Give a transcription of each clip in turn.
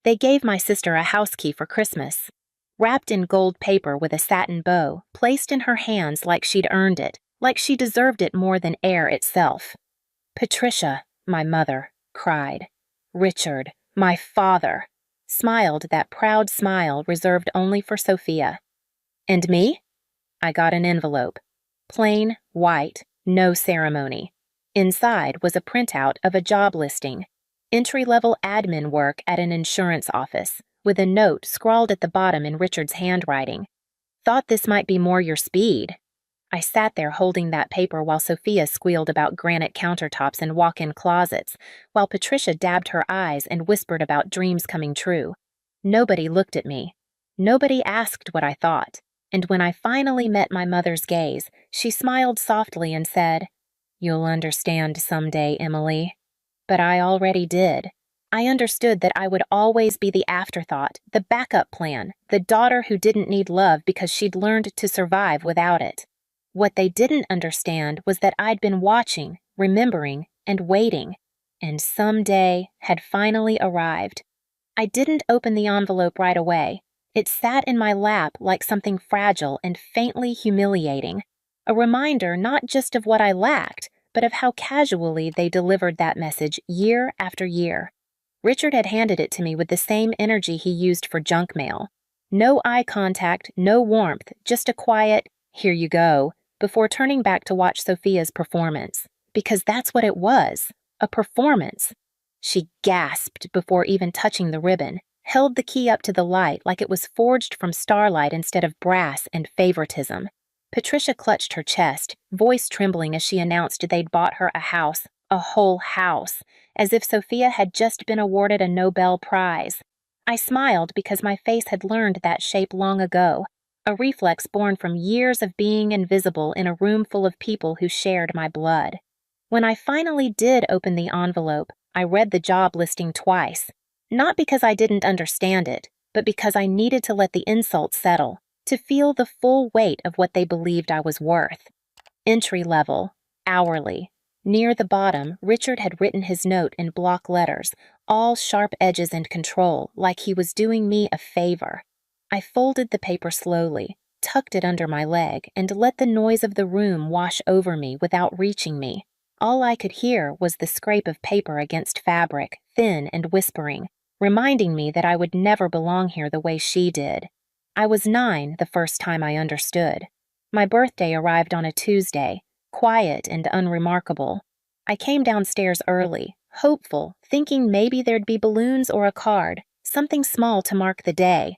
They gave my sister a house key for Christmas. Wrapped in gold paper with a satin bow, placed in her hands like she'd earned it, like she deserved it more than air itself. Patricia, my mother, cried. Richard, my father, smiled that proud smile reserved only for Sophia. And me? I got an envelope. Plain, white, no ceremony. Inside was a printout of a job listing. Entry-level admin work at an insurance office, with a note scrawled at the bottom in Richard's handwriting. Thought this might be more your speed. I sat there holding that paper while Sophia squealed about granite countertops and walk-in closets, while Patricia dabbed her eyes and whispered about dreams coming true. Nobody looked at me. Nobody asked what I thought. And when I finally met my mother's gaze, she smiled softly and said, "You'll understand someday, Emily." But I already did. I understood that I would always be the afterthought, the backup plan, the daughter who didn't need love because she'd learned to survive without it. What they didn't understand was that I'd been watching, remembering, and waiting, and someday had finally arrived. I didn't open the envelope right away. It sat in my lap like something fragile and faintly humiliating, a reminder not just of what I lacked, but of how casually they delivered that message year after year. Richard had handed it to me with the same energy he used for junk mail. No eye contact, no warmth, just a quiet, "Here you go," before turning back to watch Sophia's performance. Because that's what it was, a performance. She gasped before even touching the ribbon, held the key up to the light like it was forged from starlight instead of brass and favoritism. Patricia clutched her chest, voice trembling as she announced they'd bought her a house, a whole house, as if Sophia had just been awarded a Nobel Prize. I smiled because my face had learned that shape long ago, a reflex born from years of being invisible in a room full of people who shared my blood. When I finally did open the envelope, I read the job listing twice, not because I didn't understand it, but because I needed to let the insult settle, to feel the full weight of what they believed I was worth. Entry level, hourly. Near the bottom, Richard had written his note in block letters, all sharp edges and control, like he was doing me a favor. I folded the paper slowly, tucked it under my leg, and let the noise of the room wash over me without reaching me. All I could hear was the scrape of paper against fabric, thin and whispering, reminding me that I would never belong here the way she did. I was 9 the first time I understood. My birthday arrived on a Tuesday, quiet and unremarkable. I came downstairs early, hopeful, thinking maybe there'd be balloons or a card, something small to mark the day.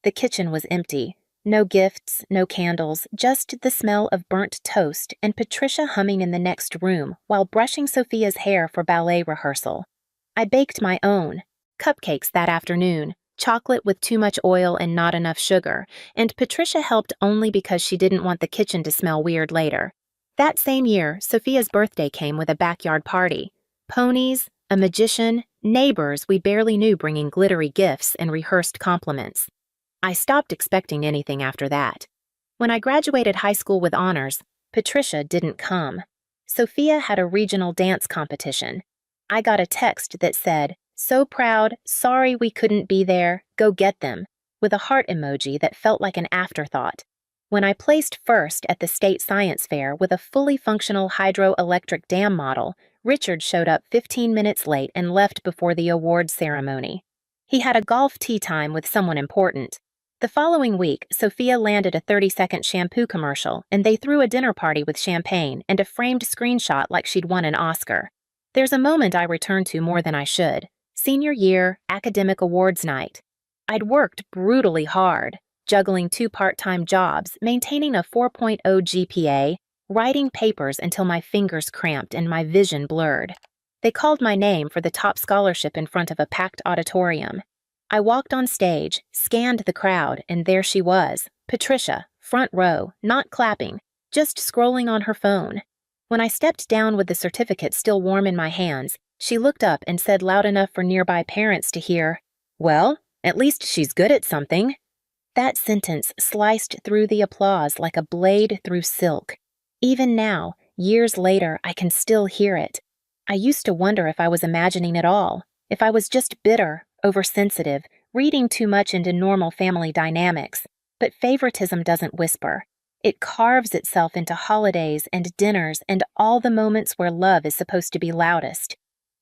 The kitchen was empty. No gifts, no candles, just the smell of burnt toast and Patricia humming in the next room while brushing Sophia's hair for ballet rehearsal. I baked my own, cupcakes that afternoon, chocolate with too much oil and not enough sugar, and Patricia helped only because she didn't want the kitchen to smell weird later. That same year, Sophia's birthday came with a backyard party. Ponies, a magician, neighbors we barely knew bringing glittery gifts and rehearsed compliments. I stopped expecting anything after that. When I graduated high school with honors, Patricia didn't come. Sophia had a regional dance competition. I got a text that said, "So proud, sorry we couldn't be there, go get them," with a heart emoji that felt like an afterthought. When I placed first at the state science fair with a fully functional hydroelectric dam model, Richard showed up 15 minutes late and left before the awards ceremony. He had a golf tee time with someone important. The following week, Sophia landed a 30-second shampoo commercial, and they threw a dinner party with champagne and a framed screenshot like she'd won an Oscar. There's a moment I return to more than I should. Senior year, academic awards night. I'd worked brutally hard, juggling 2 part-time jobs, maintaining a 4.0 GPA, writing papers until my fingers cramped and my vision blurred. They called my name for the top scholarship in front of a packed auditorium. I walked on stage, scanned the crowd, and there she was, Patricia, front row, not clapping, just scrolling on her phone. When I stepped down with the certificate still warm in my hands, she looked up and said loud enough for nearby parents to hear, "Well, at least she's good at something." That sentence sliced through the applause like a blade through silk. Even now, years later, I can still hear it. I used to wonder if I was imagining it all, if I was just bitter, oversensitive, reading too much into normal family dynamics. But favoritism doesn't whisper. It carves itself into holidays and dinners and all the moments where love is supposed to be loudest.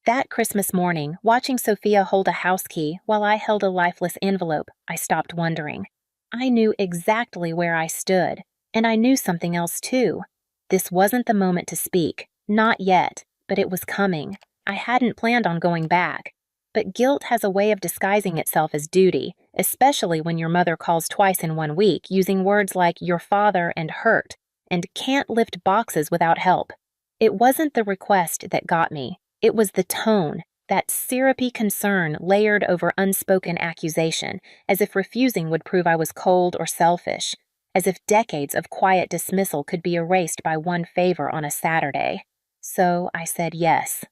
That Christmas morning, watching Sophia hold a house key while I held a lifeless envelope, I stopped wondering. I knew exactly where I stood, and I knew something else too. This wasn't the moment to speak, not yet, but it was coming. I hadn't planned on going back. But guilt has a way of disguising itself as duty, especially when your mother calls twice in 1 week using words like your father and hurt, and can't lift boxes without help. It wasn't the request that got me. It was the tone, that syrupy concern layered over unspoken accusation, as if refusing would prove I was cold or selfish, as if decades of quiet dismissal could be erased by one favor on a Saturday. So I said yes.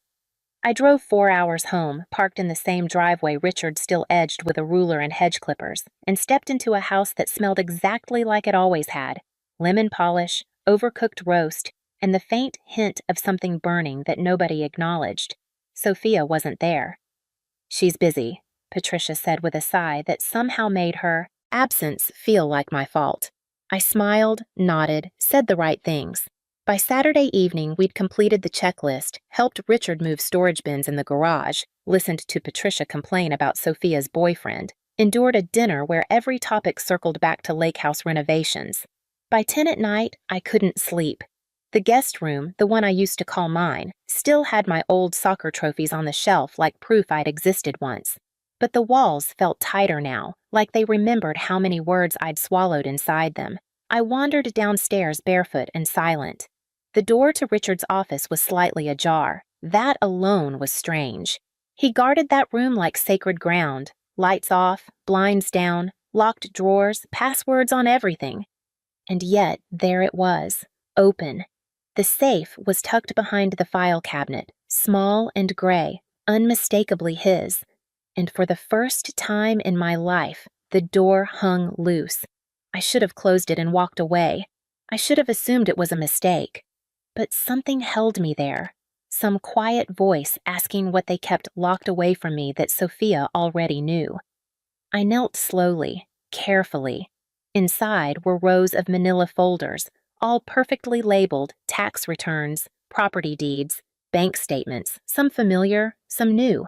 I drove 4 hours home, parked in the same driveway Richard still edged with a ruler and hedge clippers, and stepped into a house that smelled exactly like it always had: lemon polish, overcooked roast, and the faint hint of something burning that nobody acknowledged. Sophia wasn't there. "She's busy," Patricia said with a sigh that somehow made her absence feel like my fault. I smiled, nodded, said the right things. By Saturday evening, we'd completed the checklist, helped Richard move storage bins in the garage, listened to Patricia complain about Sophia's boyfriend, endured a dinner where every topic circled back to lake house renovations. By 10 at night, I couldn't sleep. The guest room, the one I used to call mine, still had my old soccer trophies on the shelf like proof I'd existed once. But the walls felt tighter now, like they remembered how many words I'd swallowed inside them. I wandered downstairs barefoot and silent. The door to Richard's office was slightly ajar. That alone was strange. He guarded that room like sacred ground. Lights off, blinds down, locked drawers, passwords on everything. And yet, there it was, open. The safe was tucked behind the file cabinet, small and gray, unmistakably his. And for the first time in my life, the door hung loose. I should have closed it and walked away. I should have assumed it was a mistake. But something held me there, some quiet voice asking what they kept locked away from me that Sophia already knew. I knelt slowly, carefully. Inside were rows of manila folders, all perfectly labeled tax returns, property deeds, bank statements, some familiar, some new.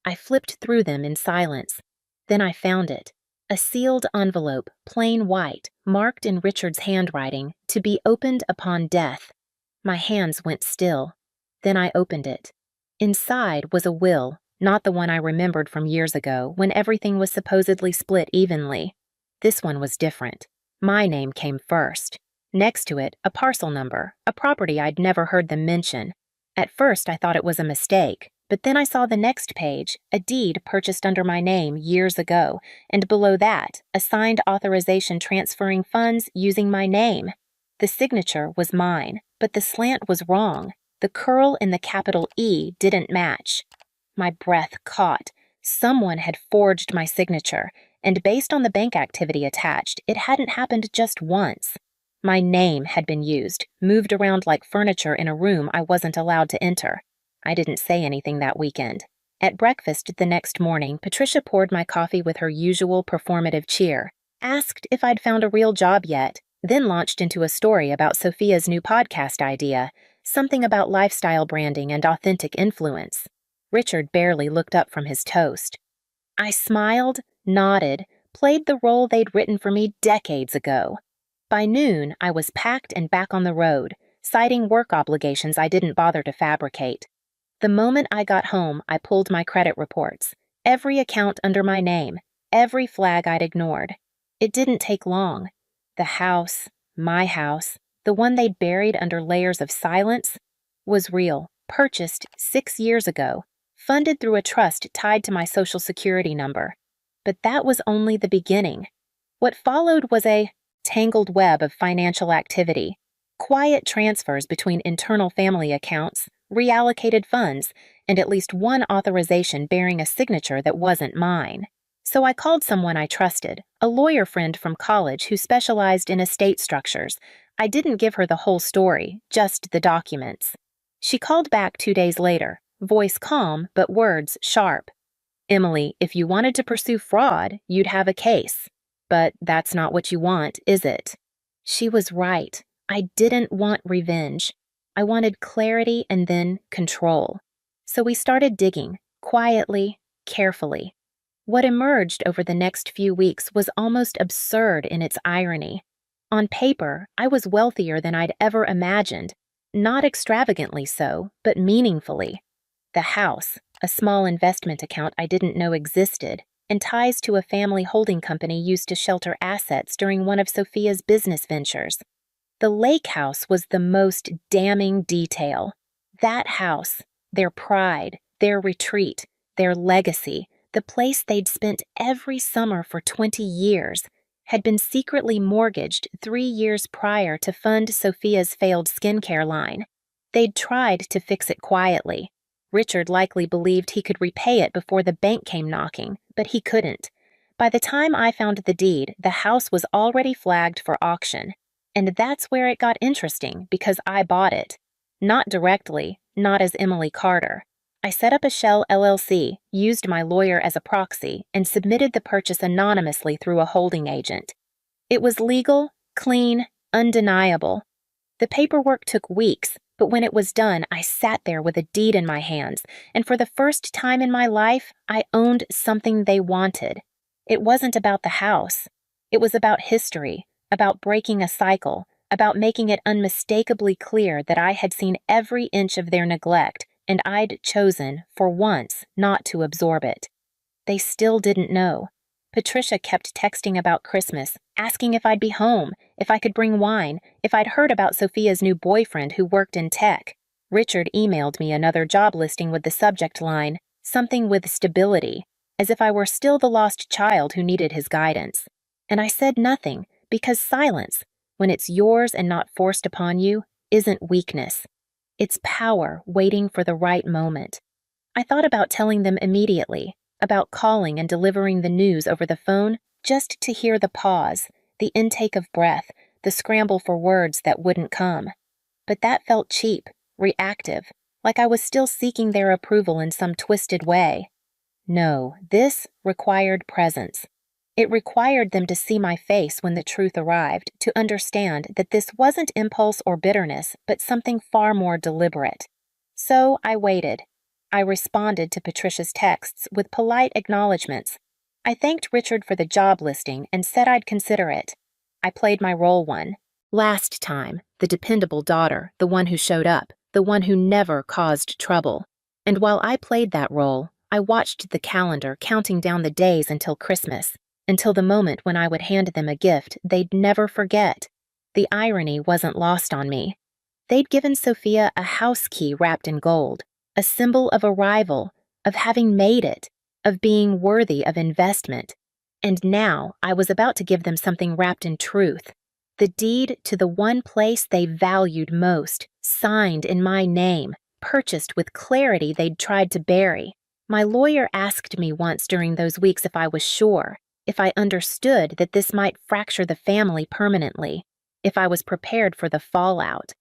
I flipped through them in silence. Then I found it. A sealed envelope, plain white, marked in Richard's handwriting, to be opened upon death. My hands went still. Then I opened it. Inside was a will, not the one I remembered from years ago, when everything was supposedly split evenly. This one was different. My name came first. Next to it, a parcel number, a property I'd never heard them mention. At first I thought it was a mistake, but then I saw the next page, a deed purchased under my name years ago, and below that, a signed authorization transferring funds using my name. The signature was mine, but the slant was wrong. The curl in the capital E didn't match. My breath caught. Someone had forged my signature, and based on the bank activity attached, it hadn't happened just once. My name had been used, moved around like furniture in a room I wasn't allowed to enter. I didn't say anything that weekend. At breakfast the next morning, Patricia poured my coffee with her usual performative cheer, asked if I'd found a real job yet, then launched into a story about Sophia's new podcast idea, something about lifestyle branding and authentic influence. Richard barely looked up from his toast. I smiled, nodded, played the role they'd written for me decades ago. By noon, I was packed and back on the road, citing work obligations I didn't bother to fabricate. The moment I got home, I pulled my credit reports, every account under my name, every flag I'd ignored. It didn't take long. The house, my house, the one they'd buried under layers of silence, was real, purchased 6 years ago, funded through a trust tied to my Social Security number. But that was only the beginning. What followed was a tangled web of financial activity, quiet transfers between internal family accounts, reallocated funds, and at least one authorization bearing a signature that wasn't mine. So I called someone I trusted, a lawyer friend from college who specialized in estate structures. I didn't give her the whole story, just the documents. She called back 2 days later, voice calm but words sharp. Emily, if you wanted to pursue fraud, you'd have a case. But that's not what you want, is it? She was right. I didn't want revenge. I wanted clarity and then control. So we started digging, quietly, carefully. What emerged over the next few weeks was almost absurd in its irony. On paper, I was wealthier than I'd ever imagined, not extravagantly so, but meaningfully. The house, a small investment account I didn't know existed, and ties to a family holding company used to shelter assets during one of Sophia's business ventures. The lake house was the most damning detail. That house, their pride, their retreat, their legacy, the place they'd spent every summer for 20 years, had been secretly mortgaged 3 years prior to fund Sophia's failed skincare line. They'd tried to fix it quietly. Richard likely believed he could repay it before the bank came knocking, but he couldn't. By the time I found the deed, the house was already flagged for auction. And that's where it got interesting, because I bought it. Not directly, not as Emily Carter. I set up a shell LLC, used my lawyer as a proxy, and submitted the purchase anonymously through a holding agent. It was legal, clean, undeniable. The paperwork took weeks, but when it was done, I sat there with a deed in my hands, and for the first time in my life, I owned something they wanted. It wasn't about the house. It was about history, about breaking a cycle, about making it unmistakably clear that I had seen every inch of their neglect, and I'd chosen, for once, not to absorb it. They still didn't know. Patricia kept texting about Christmas, asking if I'd be home, if I could bring wine, if I'd heard about Sophia's new boyfriend who worked in tech. Richard emailed me another job listing with the subject line, something with stability, as if I were still the lost child who needed his guidance. And I said nothing, because silence, when it's yours and not forced upon you, isn't weakness. It's power waiting for the right moment. I thought about telling them immediately, about calling and delivering the news over the phone just to hear the pause, the intake of breath, the scramble for words that wouldn't come. But that felt cheap, reactive, like I was still seeking their approval in some twisted way. No, this required presence. It required them to see my face when the truth arrived, to understand that this wasn't impulse or bitterness, but something far more deliberate. So I waited. I responded to Patricia's texts with polite acknowledgments. I thanked Richard for the job listing and said I'd consider it. I played my role one. Last time, the dependable daughter, the one who showed up, the one who never caused trouble. And while I played that role, I watched the calendar counting down the days until Christmas, until the moment when I would hand them a gift they'd never forget. The irony wasn't lost on me. They'd given Sophia a house key wrapped in gold, a symbol of arrival, of having made it, of being worthy of investment. And now I was about to give them something wrapped in truth. The deed to the one place they valued most, signed in my name, purchased with clarity they'd tried to bury. My lawyer asked me once during those weeks if I was sure, if I understood that this might fracture the family permanently, if I was prepared for the fallout.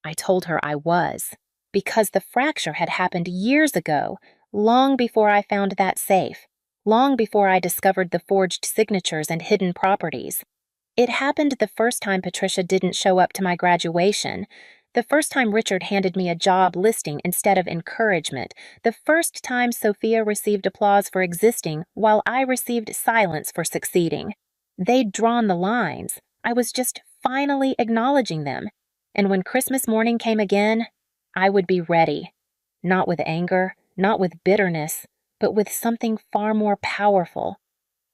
I told her I was, because the fracture had happened years ago, long before I found that safe, long before I discovered the forged signatures and hidden properties. It happened the first time Patricia didn't show up to my graduation, the first time Richard handed me a job listing instead of encouragement, the first time Sophia received applause for existing while I received silence for succeeding. They'd drawn the lines. I was just finally acknowledging them. And when Christmas morning came again, I would be ready. Not with anger, not with bitterness, but with something far more powerful.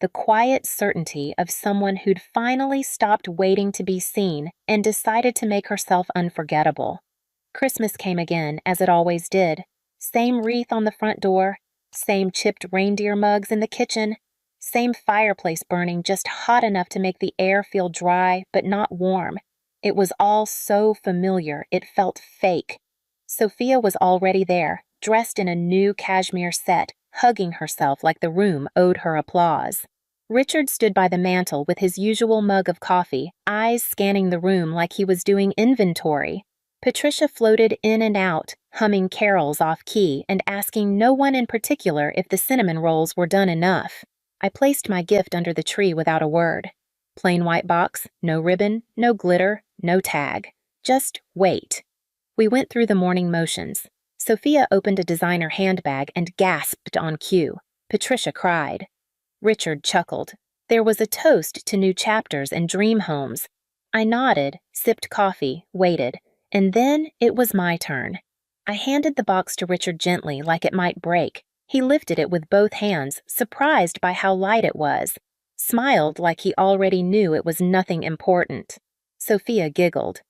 The quiet certainty of someone who'd finally stopped waiting to be seen and decided to make herself unforgettable. Christmas came again, as it always did. Same wreath on the front door, same chipped reindeer mugs in the kitchen, same fireplace burning just hot enough to make the air feel dry but not warm. It was all so familiar, it felt fake. Sophia was already there, dressed in a new cashmere set, hugging herself like the room owed her applause. Richard stood by the mantel with his usual mug of coffee, eyes scanning the room like he was doing inventory. Patricia floated in and out, humming carols off-key and asking no one in particular if the cinnamon rolls were done enough. I placed my gift under the tree without a word. Plain white box, no ribbon, no glitter, no tag. Just wait. We went through the morning motions. Sophia opened a designer handbag and gasped on cue. Patricia cried. Richard chuckled. There was a toast to new chapters and dream homes. I nodded, sipped coffee, waited, and then it was my turn. I handed the box to Richard gently, like it might break. He lifted it with both hands, surprised by how light it was. Smiled like he already knew it was nothing important. Sophia giggled.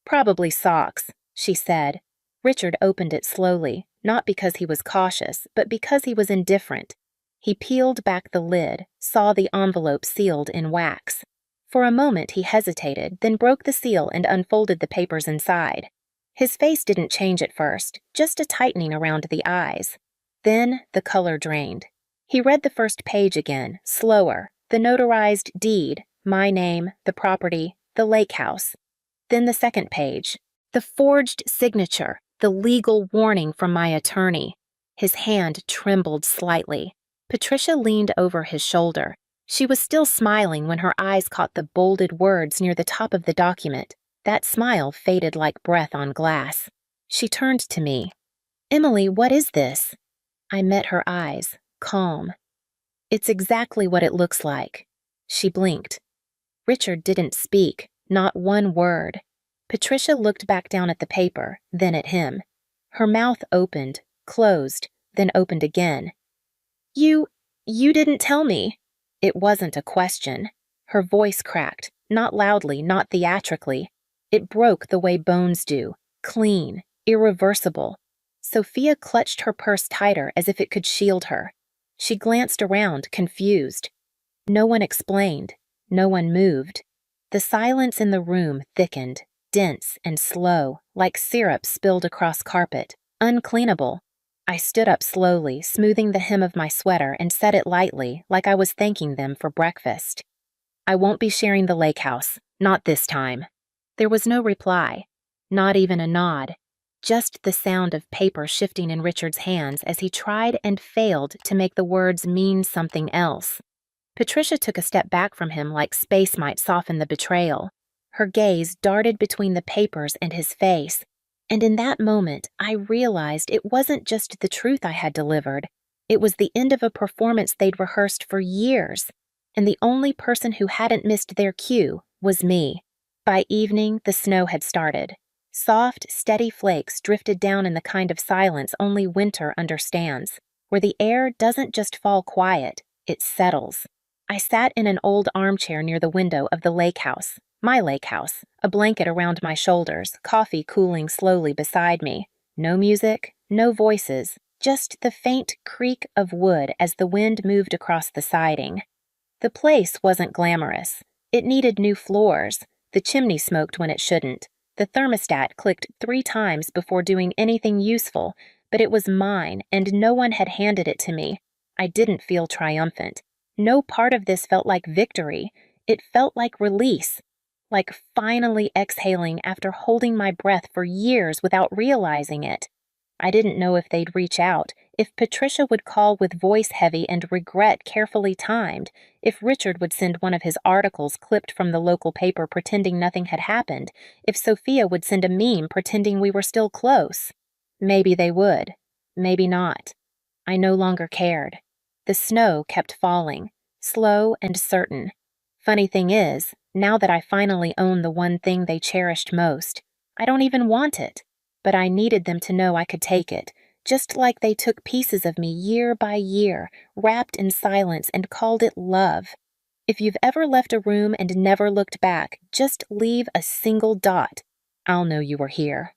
Probably socks, she said. Richard opened it slowly, not because he was cautious, but because he was indifferent. He peeled back the lid, saw the envelope sealed in wax. For a moment he hesitated, then broke the seal and unfolded the papers inside. His face didn't change at first, just a tightening around the eyes. Then the color drained. He read the first page again, slower, the notarized deed, my name, the property, the lake house. Then the second page, the forged signature, the legal warning from my attorney. His hand trembled slightly. Patricia leaned over his shoulder. She was still smiling when her eyes caught the bolded words near the top of the document. That smile faded like breath on glass. She turned to me. Emily, what is this? I met her eyes, calm. It's exactly what it looks like. She blinked. Richard didn't speak, not one word. Patricia looked back down at the paper, then at him. Her mouth opened, closed, then opened again. You didn't tell me. It wasn't a question. Her voice cracked, not loudly, not theatrically. It broke the way bones do, clean, irreversible. Sophia clutched her purse tighter as if it could shield her. She glanced around, confused. No one explained. No one moved. The silence in the room thickened, dense and slow, like syrup spilled across carpet, uncleanable. I stood up slowly, smoothing the hem of my sweater, and said it lightly, like I was thanking them for breakfast. I won't be sharing the lake house, not this time. There was no reply, not even a nod, just the sound of paper shifting in Richard's hands as he tried and failed to make the words mean something else. Patricia took a step back from him like space might soften the betrayal. Her gaze darted between the papers and his face, and in that moment I realized it wasn't just the truth I had delivered. It was the end of a performance they'd rehearsed for years, and the only person who hadn't missed their cue was me. By evening, the snow had started. Soft, steady flakes drifted down in the kind of silence only winter understands, where the air doesn't just fall quiet, it settles. I sat in an old armchair near the window of the lake house, my lake house, a blanket around my shoulders, coffee cooling slowly beside me. No music, no voices, just the faint creak of wood as the wind moved across the siding. The place wasn't glamorous. It needed new floors. The chimney smoked when it shouldn't. The thermostat clicked 3 times before doing anything useful, but it was mine, and no one had handed it to me. I didn't feel triumphant. No part of this felt like victory. It felt like release, like finally exhaling after holding my breath for years without realizing it. I didn't know if they'd reach out, if Patricia would call with voice heavy and regret carefully timed, if Richard would send one of his articles clipped from the local paper pretending nothing had happened, if Sophia would send a meme pretending we were still close. Maybe they would. Maybe not. I no longer cared. The snow kept falling, slow and certain. Funny thing is, now that I finally own the one thing they cherished most, I don't even want it. But I needed them to know I could take it, just like they took pieces of me year by year, wrapped in silence and called it love. If you've ever left a room and never looked back, just leave a single dot. I'll know you were here.